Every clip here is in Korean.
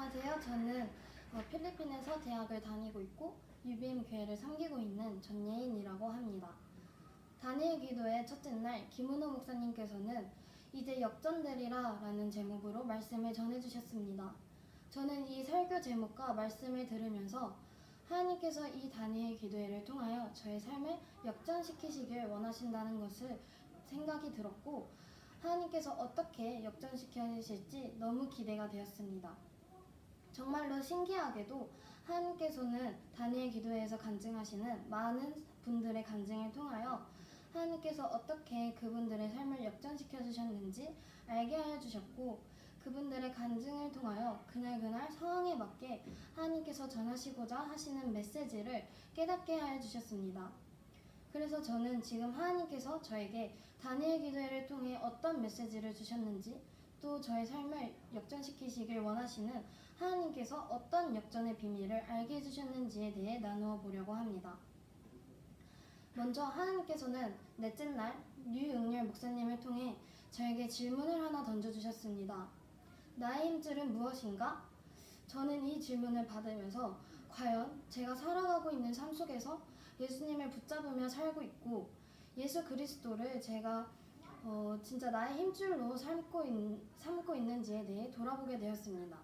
안녕하세요. 저는 필리핀에서 대학을 다니고 있고 UBM 교회를 섬기고 있는 전예인이라고 합니다. 다니엘 기도의 첫째 날 김은호 목사님께서는 이제 역전되리라 라는 제목으로 말씀을 전해주셨습니다. 저는 이 설교 제목과 말씀을 들으면서 하나님께서 이 다니엘 기도회를 통하여 저의 삶을 역전시키시길 원하신다는 것을 생각이 들었고, 하나님께서 어떻게 역전시켜주실지 너무 기대가 되었습니다. 정말로 신기하게도 하나님께서는 다니엘 기도회에서 간증하시는 많은 분들의 간증을 통하여 하나님께서 어떻게 그분들의 삶을 역전시켜 주셨는지 알게 하여 주셨고, 그분들의 간증을 통하여 그날그날 상황에 맞게 하나님께서 전하시고자 하시는 메시지를 깨닫게 하여 주셨습니다. 그래서 저는 지금 하나님께서 저에게 다니엘 기도회를 통해 어떤 메시지를 주셨는지, 또 저의 삶을 역전시키시길 원하시는 하나님께서 어떤 역전의 비밀을 알게 해주셨는지에 대해 나누어 보려고 합니다. 먼저 하나님께서는 넷째 날 류응렬 목사님을 통해 저에게 질문을 하나 던져주셨습니다. 나의 힘줄은 무엇인가? 저는 이 질문을 받으면서 과연 제가 살아가고 있는 삶 속에서 예수님을 붙잡으며 살고 있고 예수 그리스도를 제가 진짜 나의 힘줄로 삼고 있는지에 대해 돌아보게 되었습니다.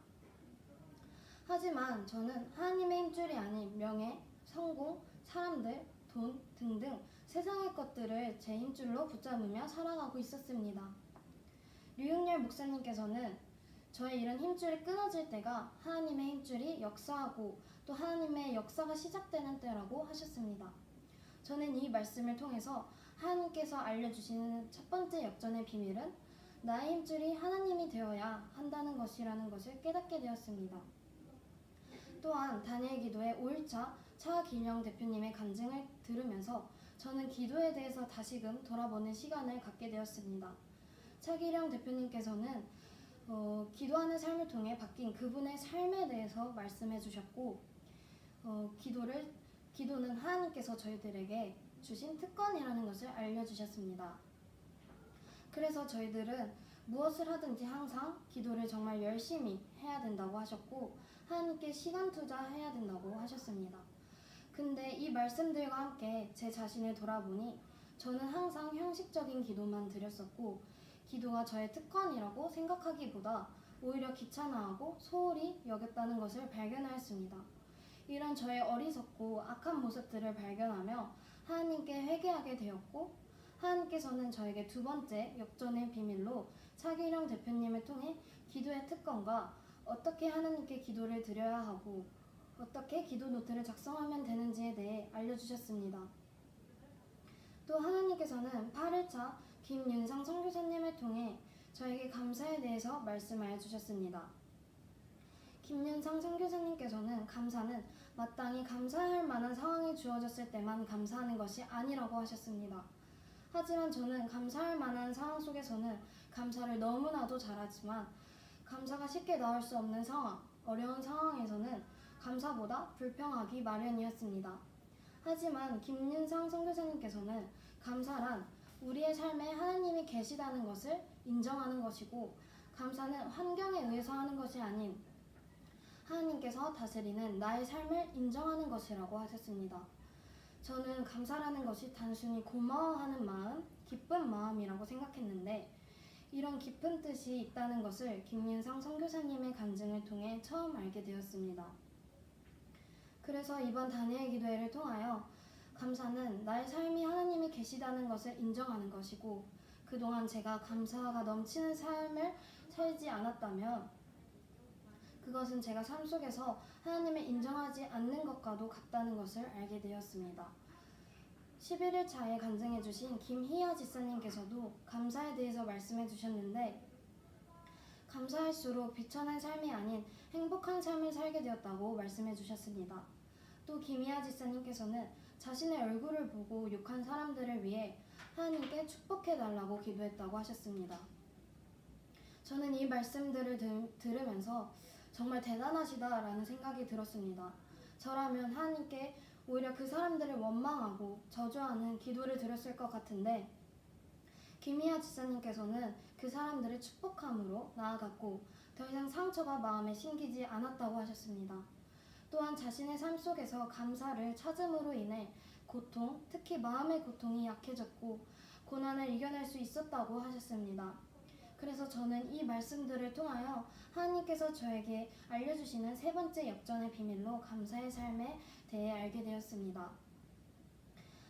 하지만 저는 하나님의 힘줄이 아닌 명예, 성공, 사람들, 돈 등등 세상의 것들을 제 힘줄로 붙잡으며 살아가고 있었습니다. 류응렬 목사님께서는 저의 이런 힘줄이 끊어질 때가 하나님의 힘줄이 역사하고 또 하나님의 역사가 시작되는 때라고 하셨습니다. 저는 이 말씀을 통해서 하나님께서 알려주시는 첫 번째 역전의 비밀은 나의 힘줄이 하나님이 되어야 한다는 것이라는 것을 깨닫게 되었습니다. 또한 다니엘 기도의 5일차 차기령 대표님의 간증을 들으면서 저는 기도에 대해서 다시금 돌아보는 시간을 갖게 되었습니다. 차기령 대표님께서는 기도하는 삶을 통해 바뀐 그분의 삶에 대해서 말씀해 주셨고, 기도는 하나님께서 저희들에게 주신 특권이라는 것을 알려주셨습니다. 그래서 저희들은 무엇을 하든지 항상 기도를 정말 열심히 해야 된다고 하셨고, 하나님께 시간 투자해야 된다고 하셨습니다. 근데 이 말씀들과 함께 제 자신을 돌아보니 저는 항상 형식적인 기도만 드렸었고, 기도가 저의 특권이라고 생각하기보다 오히려 귀찮아하고 소홀히 여겼다는 것을 발견하였습니다. 이런 저의 어리석고 악한 모습들을 발견하며 하나님께 회개하게 되었고, 하나님께서는 저에게 두 번째 역전의 비밀로 차기령 대표님을 통해 기도의 특권과 어떻게 하나님께 기도를 드려야 하고 어떻게 기도 노트를 작성하면 되는지에 대해 알려주셨습니다. 또 하나님께서는 8일차 김윤상 선교사님을 통해 저에게 감사에 대해서 말씀하여 주셨습니다. 김윤상 선교사님께서는 감사는 마땅히 감사할 만한 상황이 주어졌을 때만 감사하는 것이 아니라고 하셨습니다. 하지만 저는 감사할 만한 상황 속에서는 감사를 너무나도 잘하지만 감사가 쉽게 나올 수 없는 상황, 어려운 상황에서는 감사보다 불평하기 마련이었습니다. 하지만 김윤상 선교사님께서는 감사란 우리의 삶에 하나님이 계시다는 것을 인정하는 것이고, 감사는 환경에 의해서 하는 것이 아닌 하나님께서 다스리는 나의 삶을 인정하는 것이라고 하셨습니다. 저는 감사라는 것이 단순히 고마워하는 마음, 기쁜 마음이라고 생각했는데 이런 깊은 뜻이 있다는 것을 김윤상 선교사님의 간증을 통해 처음 알게 되었습니다. 그래서 이번 다니엘 기도회를 통하여 감사는 나의 삶이 하나님이 계시다는 것을 인정하는 것이고, 그동안 제가 감사가 넘치는 삶을 살지 않았다면 그것은 제가 삶 속에서 하나님을 인정하지 않는 것과도 같다는 것을 알게 되었습니다. 11일 차에 간증해 주신 김희아 지사님께서도 감사에 대해서 말씀해 주셨는데, 감사할수록 비천한 삶이 아닌 행복한 삶을 살게 되었다고 말씀해 주셨습니다. 또 김희아 지사님께서는 자신의 얼굴을 보고 욕한 사람들을 위해 하나님께 축복해 달라고 기도했다고 하셨습니다. 저는 이 말씀들을 들으면서 정말 대단하시다라는 생각이 들었습니다. 저라면 하나님께 오히려 그 사람들을 원망하고 저주하는 기도를 드렸을 것 같은데, 김희아 지사님께서는 그 사람들을 축복함으로 나아갔고 더 이상 상처가 마음에 심기지 않았다고 하셨습니다. 또한 자신의 삶 속에서 감사를 찾음으로 인해 고통, 특히 마음의 고통이 약해졌고 고난을 이겨낼 수 있었다고 하셨습니다. 그래서 저는 이 말씀들을 통하여 하나님께서 저에게 알려주시는 세 번째 역전의 비밀로 감사의 삶에 대해 알게 되었습니다.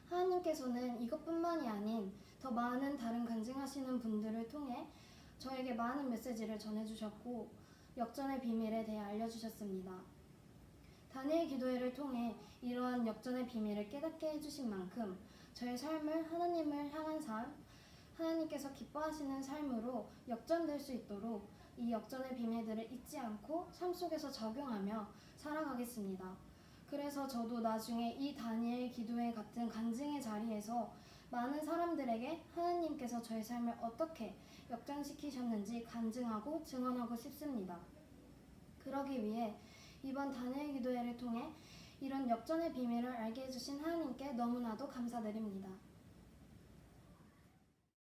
하나님께서는 이것뿐만이 아닌 더 많은 다른 간증하시는 분들을 통해 저에게 많은 메시지를 전해주셨고 역전의 비밀에 대해 알려주셨습니다. 다니엘 기도회를 통해 이러한 역전의 비밀을 깨닫게 해주신 만큼 저의 삶을 하나님을 향한 삶, 하나님께서 기뻐하시는 삶으로 역전될 수 있도록 이 역전의 비밀들을 잊지 않고 삶 속에서 적용하며 살아가겠습니다. 그래서 저도 나중에 이 다니엘 기도회 같은 간증의 자리에서 많은 사람들에게 하나님께서 저의 삶을 어떻게 역전시키셨는지 간증하고 증언하고 싶습니다. 그러기 위해 이번 다니엘 기도회를 통해 이런 역전의 비밀을 알게 해주신 하나님께 너무나도 감사드립니다.